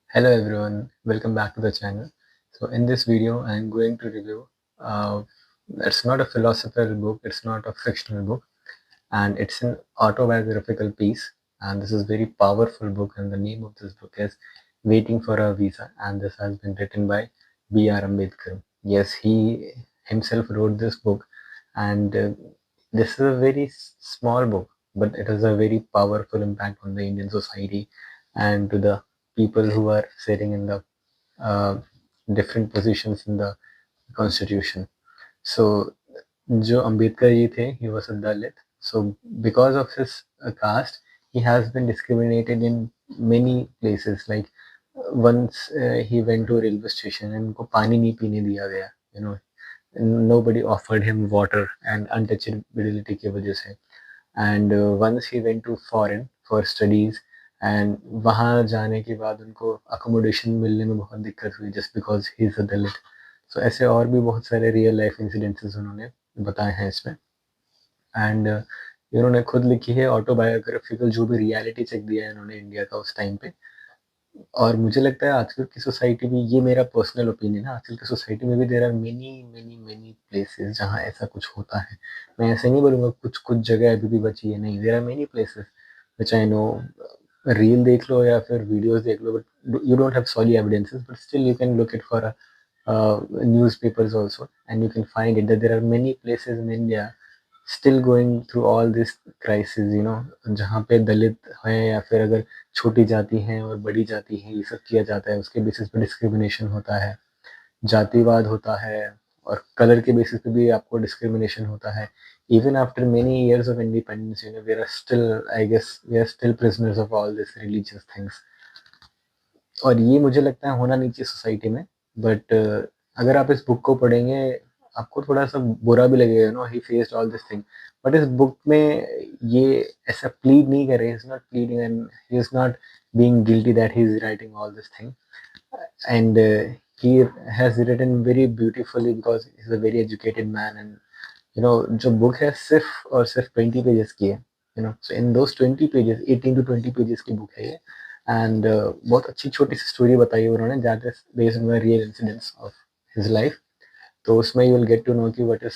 Hello everyone, welcome back to the channel. So in this video, I'm going to review. It's not a philosophical book, it's not a fictional book, and it's an autobiographical piece. And this is very powerful book, and the name of this book is "Waiting for a Visa," and this has been written by B.R. Ambedkar. Yes, he himself wrote this book, and this is a very small book, but it has a very powerful impact on the Indian society and to the people who are sitting in the uh, different positions in the constitution. So जो अंबेडकर जी थे, he was a Dalit. So because of his caste, he has been discriminated in many places. Like once he went to a railway station and उनको पानी नहीं पीने दिया गया. You know, nobody offered him water and untouchability की वजह से. And once he went to foreign for studies and वहाँ जाने के बाद उनको accommodation मिलने में बहुत दिक्कत हुई just because he is a Dalit. So ऐसे और भी बहुत सारे रियल लाइफ इंसिडेंसेस उन्होंने बताए हैं इसमें. एंड इन्होंने खुद लिखी है ऑटोबायोग्राफिकल जो भी रियलिटी चेक दिया है इन्होंने इंडिया का उस टाइम पे. और मुझे लगता है आजकल की सोसाइटी में, ये मेरा पर्सनल ओपिनियन है, आजकल की सोसाइटी में भी there are many many many places जहाँ ऐसा कुछ होता है. मैं ऐसे नहीं बोलूँगा कुछ कुछ जगह अभी भी बची है, नहीं, there are many places which I know. Reel देख लो या फिर वीडियोस देख लो, but you don't have solid evidences, but still you can look it for a newspapers also, and you can find it that there are many places in India still going through all this crisis, you know, जहाँ पे दलित हैं या फिर अगर छोटी जाति हैं और बड़ी जाति हैं, ये सब किया जाता है, उसके बेसिस पे डिस्क्रिमिनेशन होता है, जातिवाद होता है, और कलर के बेसिस पे भी आपको डिस्क्रिमिनेशन होता है. Even after many years of independence, you know, we are still, I guess, we are still prisoners of all this religious things. और ये मुझे लगता है होना नहीं चाहिए सोसाइटी में. बट अगर आप इस बुक को पढ़ेंगे, आपको थोड़ा सा बुरा भी लगेगा, no, he faced all this thing. But इस बुक में ये ऐसा प्लीड नहीं कर रहे, is not pleading and he is not being guilty that he is writing all this thing. And he has written very beautifully because he's a very educated man. And you know, जो book है सिर्फ और सिर्फ 20 pages की है. You know, so in those 20 pages, 18 to 20 pages की book है ये. एंड बहुत अच्छी छोटी सी स्टोरी बताई है उन्होंने, that is based on the real incidents of his life. तो उसमें you will get to know कि what is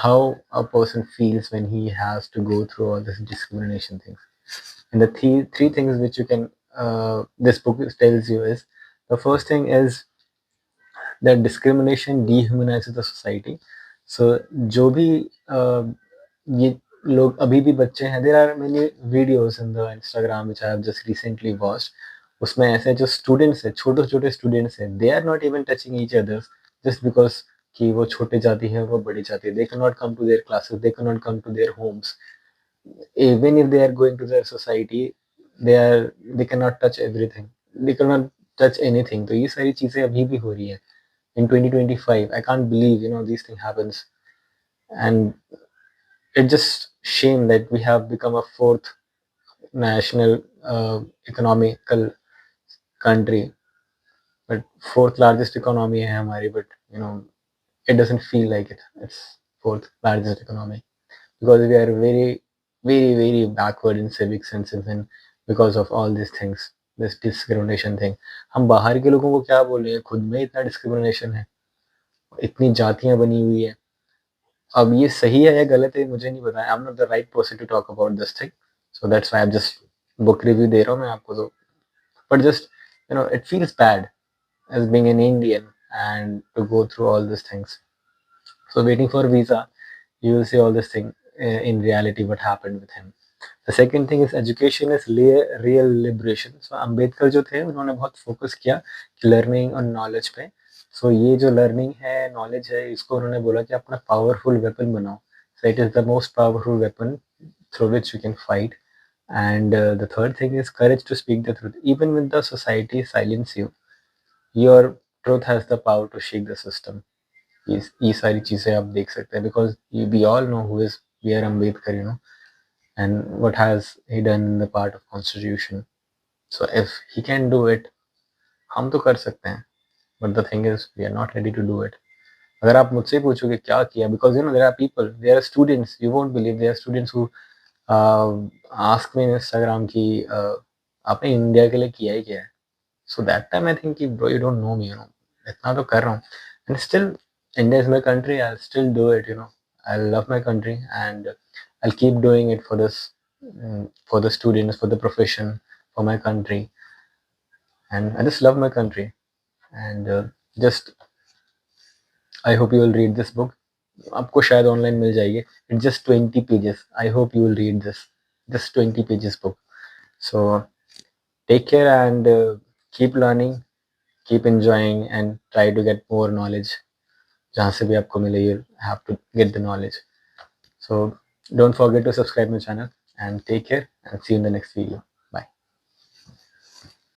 how a person feels when he has to go through all this discrimination things. And the three things which you can this book tells you is, the first thing is that discrimination dehumanizes the society. So जो भी ये लोग अभी भी बच्चे हैं, there are many videos in the Instagram which I have just recently watched. उसमें ऐसे जो स्टूडेंट्स हैं, छोटे छोटे स्टूडेंट्स हैं, they are not even touching each other just because कि वो छोटे जाति है, वो बड़ी जाति है. They cannot come to their classes, they cannot come to their homes. Even if they are going to their society, they cannot touch everything. They cannot touch anything. तो ये सारी चीजें अभी भी हो रही हैं in 2025. I can't believe, you know, these things happens. And it's just shame that we have become a fourth national economical country, but fourth largest economy है हमारी, but you know, it doesn't feel like it's fourth largest economy because we are very very very backward in civic senses, and because of all these things, this discrimination thing. हम बाहर के लोगों को क्या बोल रहे हैं, खुद में इतना डिस्क्रिमिनेशन है, इतनी जातियां बनी हुई है. अब ये सही है या गलत है मुझे नहीं पता. I am not the right person to talk about this thing, so that's why I just book review दे रहा हूँ मैं आपको. तो but just, you know, it feels bad as being an Indian and to go through all these things. So waiting for visa, you will see all this thing in reality what happened with him. The second thing is education is real liberation. So Ambedkar जो थे उन्होंने बहुत focus किया learning और knowledge पे. सो ये जो learning है, नॉलेज है, इसको उन्होंने बोला कि अपना पावरफुल वेपन बनाओ. So it is the most powerful weapon through which you can fight. And the third thing is courage to speak the truth. Even when the society silence you, your truth has the power to shake the system. ये सारी चीजें आप देख सकते हैं because we all know who is B.R. Ambedkar, you know, and what has he done in the part of constitution. So if he can do it, हम तो कर सकते हैं. But the thing is, we are not ready to do it. अगर आप मुझसे पूछोगे क्या किया, because you know there are people, there are students, you won't believe, there are students who ask me in Instagram कि आपने India के लिए किया ही क्या है? So that time I think कि ब्रो यू डोंट नो मी, इतना तो कर रहा हूँ, and still India is my country, I still do it, I love my country and I keep doing it for the students, for the profession, for my country, and I just love my country. And just I hope you will read this book. आपको शायद online मिल जाएगी. It's just 20 pages. I hope you will read this. Just 20 pages book. So take care and keep learning, keep enjoying, and try to get more knowledge. जहाँ से भी आपको मिले, you have to get the knowledge. So don't forget to subscribe my channel and take care and see you in the next video.